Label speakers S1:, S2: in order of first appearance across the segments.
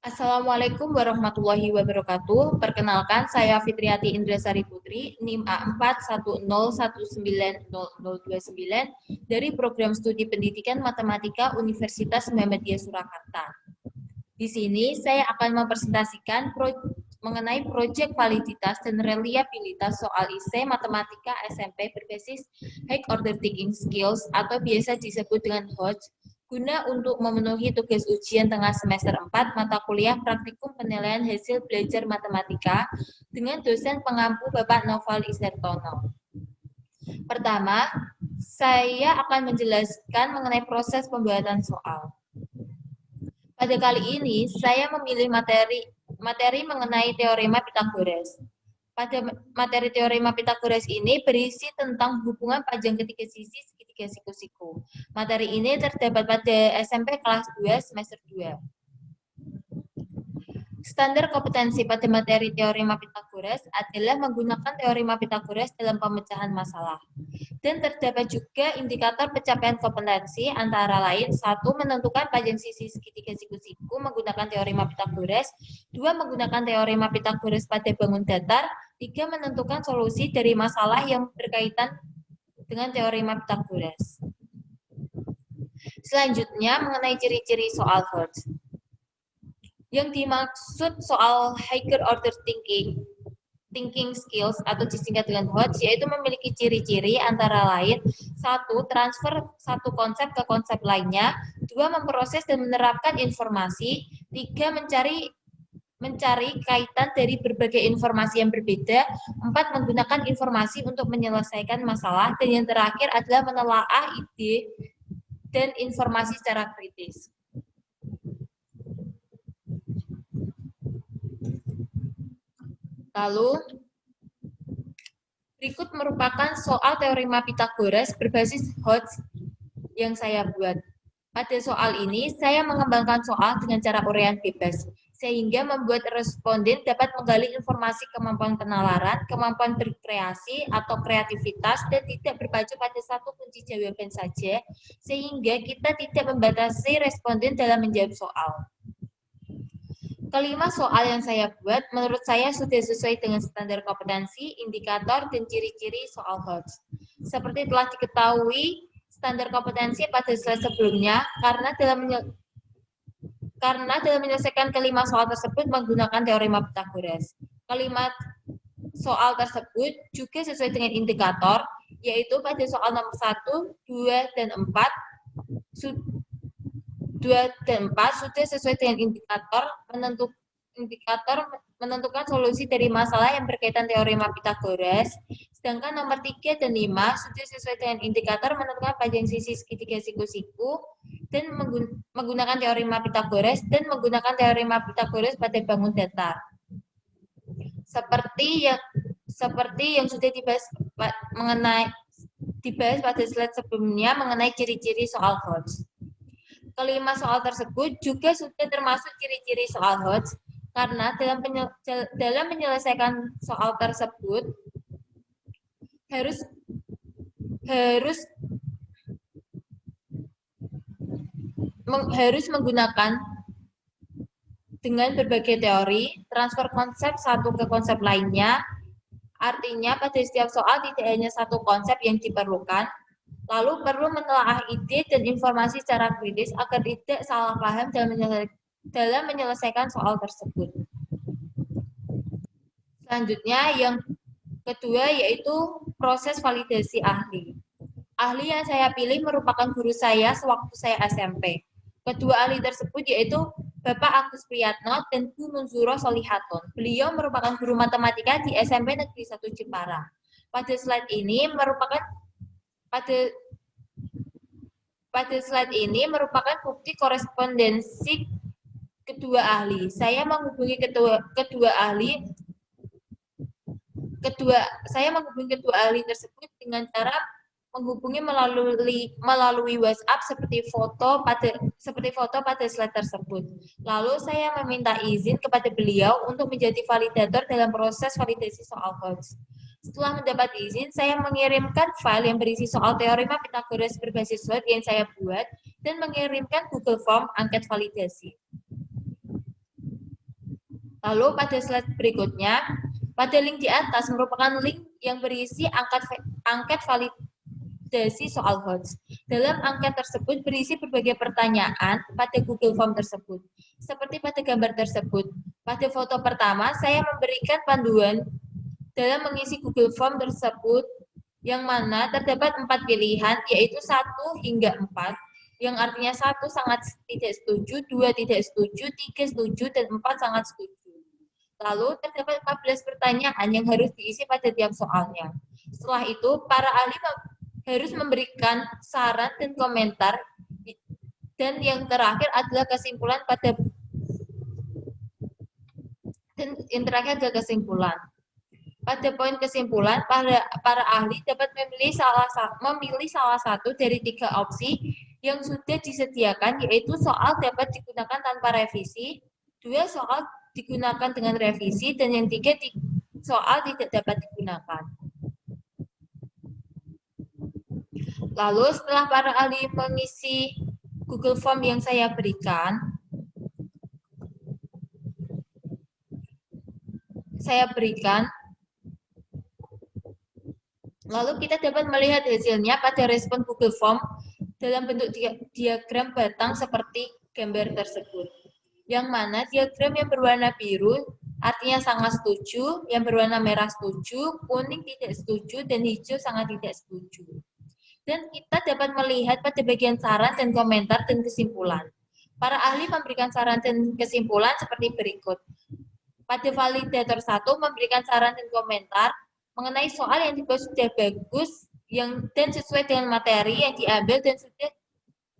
S1: Assalamualaikum warahmatullahi wabarakatuh. Perkenalkan, saya Fitriati Indrasari Putri, NIM A410190029 dari Program Studi Pendidikan Matematika Universitas Muhammadiyah Surakarta. Di sini saya akan mempresentasikan mengenai proyek validitas dan reliabilitas soal IC Matematika SMP berbasis High Order Thinking Skills atau biasa disebut dengan HOTS, guna untuk memenuhi tugas ujian tengah semester 4 mata kuliah praktikum penilaian hasil belajar matematika dengan dosen pengampu Bapak Noval Isertono. Pertama, saya akan menjelaskan mengenai proses pembuatan soal. Pada kali ini, saya memilih materi mengenai teorema Pythagoras. Pada materi teorema Pythagoras ini berisi tentang hubungan panjang ketiga sisi segitiga siku-siku. Materi ini terdapat pada SMP kelas 2 semester 2. Standar kompetensi pada materi teorema Pythagoras adalah menggunakan teorema Pythagoras dalam pemecahan masalah. Dan terdapat juga indikator pencapaian kompetensi antara lain 1. Menentukan panjang sisi segitiga siku-siku menggunakan teorema Pythagoras, 2. Menggunakan teorema Pythagoras pada bangun datar, 3. Menentukan solusi dari masalah yang berkaitan dengan teorema Pythagoras. Selanjutnya mengenai ciri-ciri soal HOTS. Yang dimaksud soal higher order thinking skills atau disingkat dengan HOTS yaitu memiliki ciri-ciri antara lain 1. Transfer satu konsep ke konsep lainnya, 2. Memproses dan menerapkan informasi, 3. Mencari kaitan dari berbagai informasi yang berbeda, 4. Menggunakan informasi untuk menyelesaikan masalah, dan yang terakhir adalah menelaah ide dan informasi secara kritis. Lalu, berikut merupakan soal teorema Pythagoras berbasis HOTS yang saya buat. Pada soal ini, saya mengembangkan soal dengan cara uraian bebas, sehingga membuat responden dapat menggali informasi kemampuan penalaran, kemampuan berkreasi atau kreativitas, dan tidak berpacu pada satu kunci jawaban saja, sehingga kita tidak membatasi responden dalam menjawab soal. Kelima soal yang saya buat, menurut saya sudah sesuai dengan standar kompetensi, indikator, dan ciri-ciri soal HOTS. Seperti telah diketahui standar kompetensi pada slide sebelumnya, karena dalam menyelesaikan kelima soal tersebut menggunakan teorema Pythagoras. Kelima soal tersebut juga sesuai dengan indikator, yaitu pada soal nomor 1, 2, dan 4, 2 dan 4 sudah sesuai dengan indikator menentukan solusi dari masalah yang berkaitan teorema Pythagoras, sedangkan nomor 3 dan 5 sudah sesuai dengan indikator menentukan panjang sisi segitiga siku-siku dan menggunakan teorema Pythagoras dan menggunakan teorema Pythagoras pada bangun datar. Seperti yang sudah dibahas pada slide sebelumnya mengenai ciri-ciri soal HOTS. Kelima soal tersebut juga sudah termasuk ciri-ciri soal HOTS, karena dalam menyelesaikan soal tersebut harus menggunakan dengan berbagai teori, transfer konsep satu ke konsep lainnya, artinya pada setiap soal tidak hanya satu konsep yang diperlukan, lalu perlu menelaah ide dan informasi secara kritis agar tidak salah paham dalam menyelesaikan soal tersebut. Selanjutnya, yang kedua yaitu proses validasi ahli. Ahli yang saya pilih merupakan guru saya sewaktu saya SMP. Kedua ahli tersebut yaitu Bapak Agus Priyatno dan Bu Munzuro Solihatun. Beliau merupakan guru matematika di SMP Negeri 1 Jepara. Pada slide ini merupakan bukti korespondensi kedua ahli. Saya menghubungi kedua ahli tersebut dengan cara menghubungi melalui WhatsApp seperti foto pada slide tersebut. Lalu saya meminta izin kepada beliau untuk menjadi validator dalam proses validasi soal HOTS. Setelah mendapat izin, saya mengirimkan file yang berisi soal teorema Pythagoras berbasis Word yang saya buat dan mengirimkan Google Form angket validasi. Lalu pada slide berikutnya, pada link di atas merupakan link yang berisi angket validasi soal HOTS. Dalam angket tersebut berisi berbagai pertanyaan pada Google Form tersebut. Seperti pada gambar tersebut, pada foto pertama saya memberikan panduan dalam mengisi Google Form tersebut, yang mana terdapat 4 pilihan, yaitu 1 hingga 4, yang artinya 1 sangat tidak setuju, 2 tidak setuju, 3 setuju, dan 4 sangat setuju. Lalu terdapat 14 pertanyaan yang harus diisi pada tiap soalnya. Setelah itu, para ahli harus memberikan saran dan komentar, dan yang terakhir adalah kesimpulan Pada poin kesimpulan, para ahli dapat memilih salah satu dari 3 opsi yang sudah disediakan, yaitu soal dapat digunakan tanpa revisi, 2 soal digunakan dengan revisi, dan yang 3 soal tidak dapat digunakan. Lalu setelah para ahli mengisi Google Form yang saya berikan, lalu kita dapat melihat hasilnya pada respon Google Form dalam bentuk diagram batang seperti gambar tersebut. Yang mana diagram yang berwarna biru artinya sangat setuju, yang berwarna merah setuju, kuning tidak setuju, dan hijau sangat tidak setuju. Dan kita dapat melihat pada bagian saran dan komentar dan kesimpulan. Para ahli memberikan saran dan kesimpulan seperti berikut. Pada validator 1 memberikan saran dan komentar mengenai soal yang dibuat sudah bagus dan sesuai dengan materi yang diambil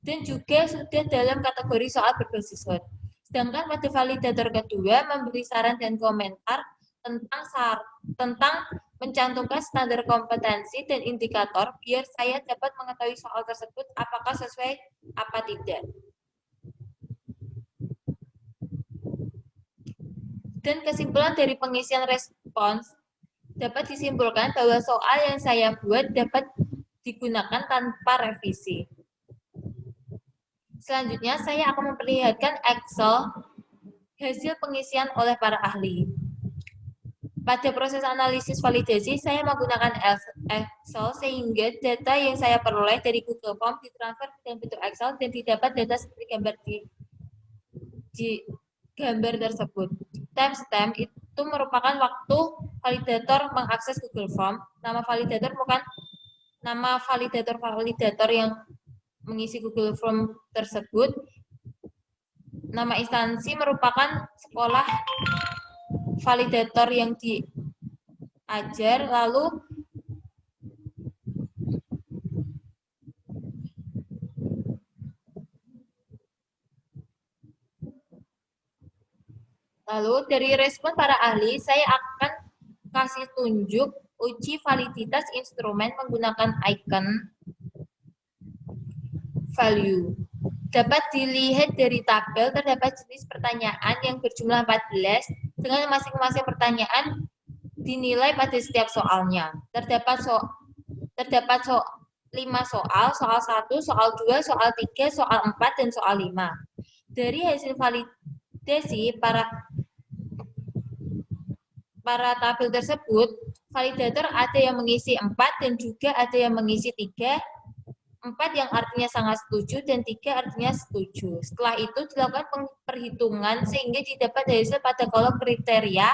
S1: dan juga sudah dalam kategori soal berbasis HOT. Sedangkan pada validator kedua memberi saran dan komentar tentang mencantumkan standar kompetensi dan indikator biar saya dapat mengetahui soal tersebut apakah sesuai apa tidak. Dan kesimpulan dari pengisian respons dapat disimpulkan bahwa soal yang saya buat dapat digunakan tanpa revisi. Selanjutnya, saya akan memperlihatkan Excel hasil pengisian oleh para ahli. Pada proses analisis validasi, saya menggunakan Excel sehingga data yang saya peroleh dari Google Form ditransfer ke dalam bentuk Excel dan didapat data seperti gambar di gambar tersebut. Timestamp itu merupakan waktu validator mengakses Google Form. Nama validator bukan nama validator yang mengisi Google Form tersebut. Nama instansi merupakan sekolah validator yang diajar, lalu dari respon para ahli, saya akan kasih tunjuk uji validitas instrumen menggunakan icon value. Dapat dilihat dari tabel terdapat jenis pertanyaan yang berjumlah 14 dengan masing-masing pertanyaan dinilai pada setiap soalnya. Terdapat 5 soal, soal 1, soal 2, soal 3, soal 4, dan soal 5. Dari hasil validasi para tabel tersebut, validator ada yang mengisi 4 dan juga ada yang mengisi 3. 4 yang artinya sangat setuju dan 3 artinya setuju. Setelah itu dilakukan perhitungan sehingga didapat hasil pada kolom kriteria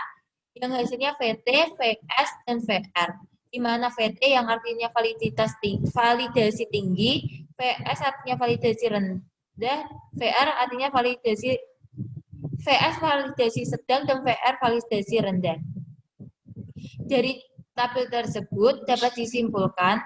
S1: yang hasilnya VT, VS, dan VR. Di mana VT yang artinya validasi tinggi, VS artinya validasi rendah, VR artinya VS validasi sedang, dan VR validasi rendah. Dari tabel tersebut dapat disimpulkan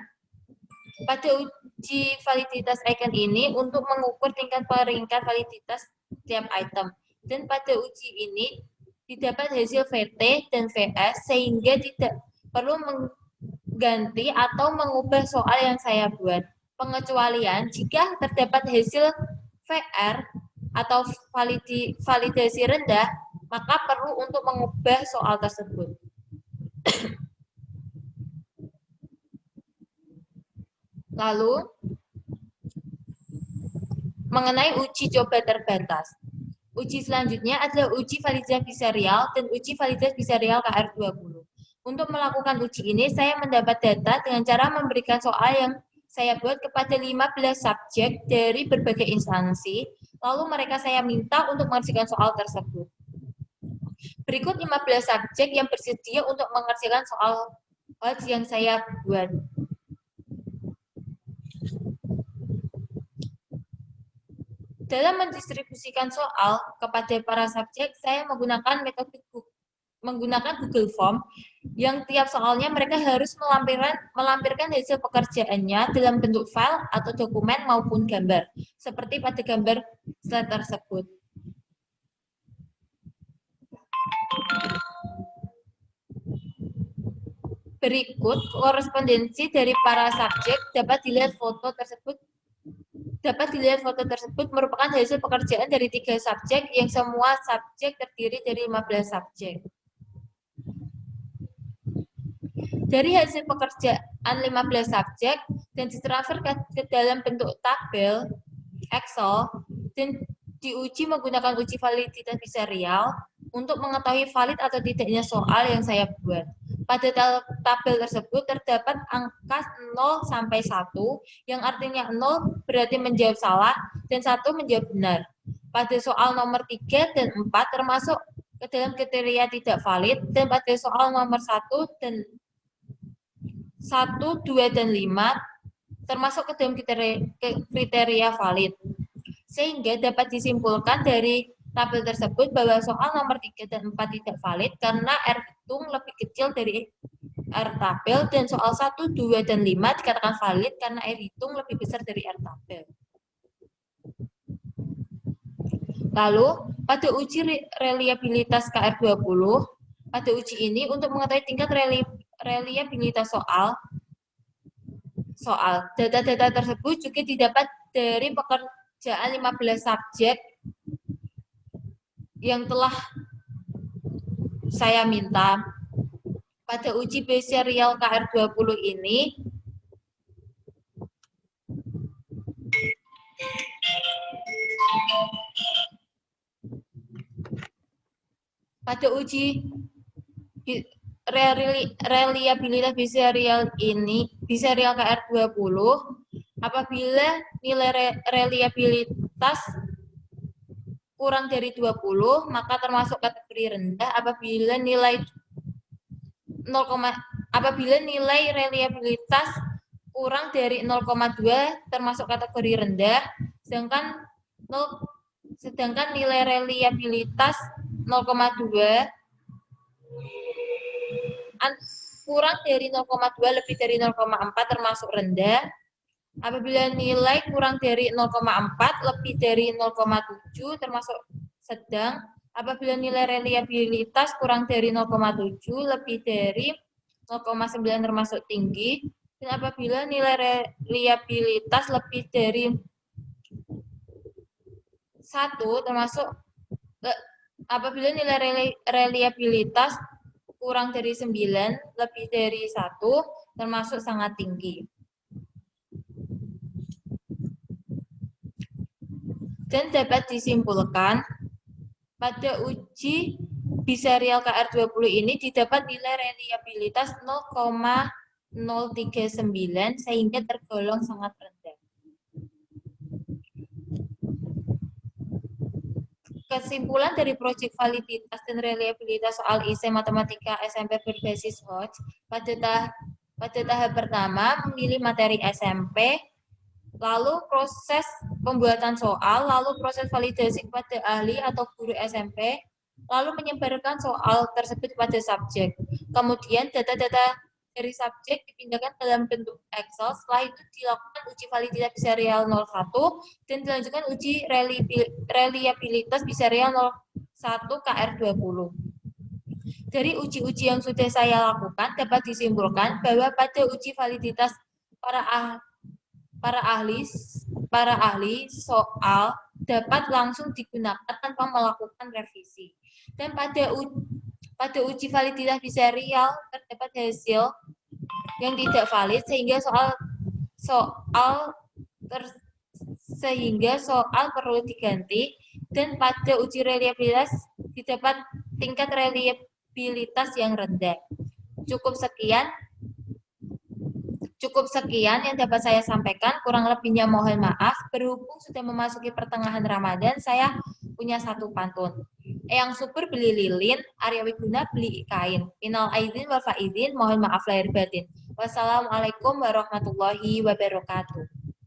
S1: pada uji validitas icon ini untuk mengukur tingkat peringkat validitas setiap item. Dan pada uji ini didapat hasil VT dan VS sehingga tidak perlu mengganti atau mengubah soal yang saya buat. Pengecualian jika terdapat hasil VR atau validasi rendah, maka perlu untuk mengubah soal tersebut. Lalu, mengenai uji coba terbatas. Uji selanjutnya adalah uji validitas biserial dan uji validitas biserial KR20. Untuk melakukan uji ini, saya mendapat data dengan cara memberikan soal yang saya buat kepada 15 subjek dari berbagai instansi, lalu mereka saya minta untuk mengerjakan soal tersebut. Berikut 15 subjek yang bersedia untuk mengerjakan soal yang saya buat. Dalam mendistribusikan soal kepada para subjek, saya menggunakan metode Google Form yang tiap soalnya mereka harus melampirkan hasil pekerjaannya dalam bentuk file atau dokumen maupun gambar, seperti pada gambar slide tersebut. Berikut korespondensi dari para subjek dapat dilihat foto tersebut merupakan hasil pekerjaan dari 3 subjek yang semua subjek terdiri dari 15 subjek. Dari hasil pekerjaan 15 subjek dan ditransfer ke dalam bentuk tabel Excel dan diuji menggunakan uji validitas biserial untuk mengetahui valid atau tidaknya soal yang saya buat. Pada tabel tersebut terdapat angka 0 sampai 1, yang artinya 0 berarti menjawab salah dan 1 menjawab benar. Pada soal nomor 3 dan 4 termasuk ke dalam kriteria tidak valid, dan pada soal nomor 1, 2, dan 5 termasuk ke dalam kriteria valid. Sehingga dapat disimpulkan dari tabel tersebut bahwa soal nomor 3 dan 4 tidak valid karena R hitung lebih kecil dari R tabel, dan soal 1, 2, dan 5 dikatakan valid karena R hitung lebih besar dari R tabel. Lalu, pada uji reliabilitas KR20, pada uji ini untuk mengetahui tingkat reliabilitas soal, data-data tersebut juga didapat dari pekerjaan 15 subjek yang telah saya minta. Pada uji biserial KR20 ini, reliabilitas biserial KR20, apabila nilai reliabilitas kurang dari 20, maka termasuk kategori rendah. Apabila nilai reliabilitas kurang dari 0,2 termasuk kategori rendah, sedangkan nilai reliabilitas 0,2 kurang dari 0,2 lebih dari 0,4 termasuk rendah. Apabila nilai kurang dari 0,4 lebih dari 0,7 termasuk sedang. Apabila nilai reliabilitas kurang dari 0,7 lebih dari 0,9 termasuk tinggi. Dan apabila nilai reliabilitas lebih dari 1 termasuk apabila nilai reliabilitas kurang dari 9 lebih dari 1 termasuk sangat tinggi. Dan dapat disimpulkan pada uji biserial KR20 ini didapat nilai reliabilitas 0,039 sehingga tergolong sangat rendah. Kesimpulan dari proyek validitas dan reliabilitas soal IC Matematika SMP berbasis Hodge pada tahap pertama memilih materi SMP, lalu proses pembuatan soal, lalu proses validasi kepada ahli atau guru SMP, lalu menyebarkan soal tersebut pada subjek. Kemudian data-data dari subjek dipindahkan dalam bentuk Excel, setelah itu dilakukan uji validitas biserial 01 dan dilanjutkan uji reliabilitas biserial 01 KR20. Dari uji-uji yang sudah saya lakukan dapat disimpulkan bahwa pada uji validitas para ahli soal dapat langsung digunakan tanpa melakukan revisi. Dan pada uji validitas biserial terdapat hasil yang tidak valid sehingga soal perlu diganti. dan pada uji reliabilitas didapat tingkat reliabilitas yang rendah. Cukup sekian yang dapat saya sampaikan. Kurang lebihnya mohon maaf. Berhubung sudah memasuki pertengahan Ramadan, saya punya satu pantun. Eyang subur beli lilin, Arya Wiguna beli kain. Minal aidin wal faidin, mohon maaf lahir batin. Wassalamualaikum warahmatullahi wabarakatuh.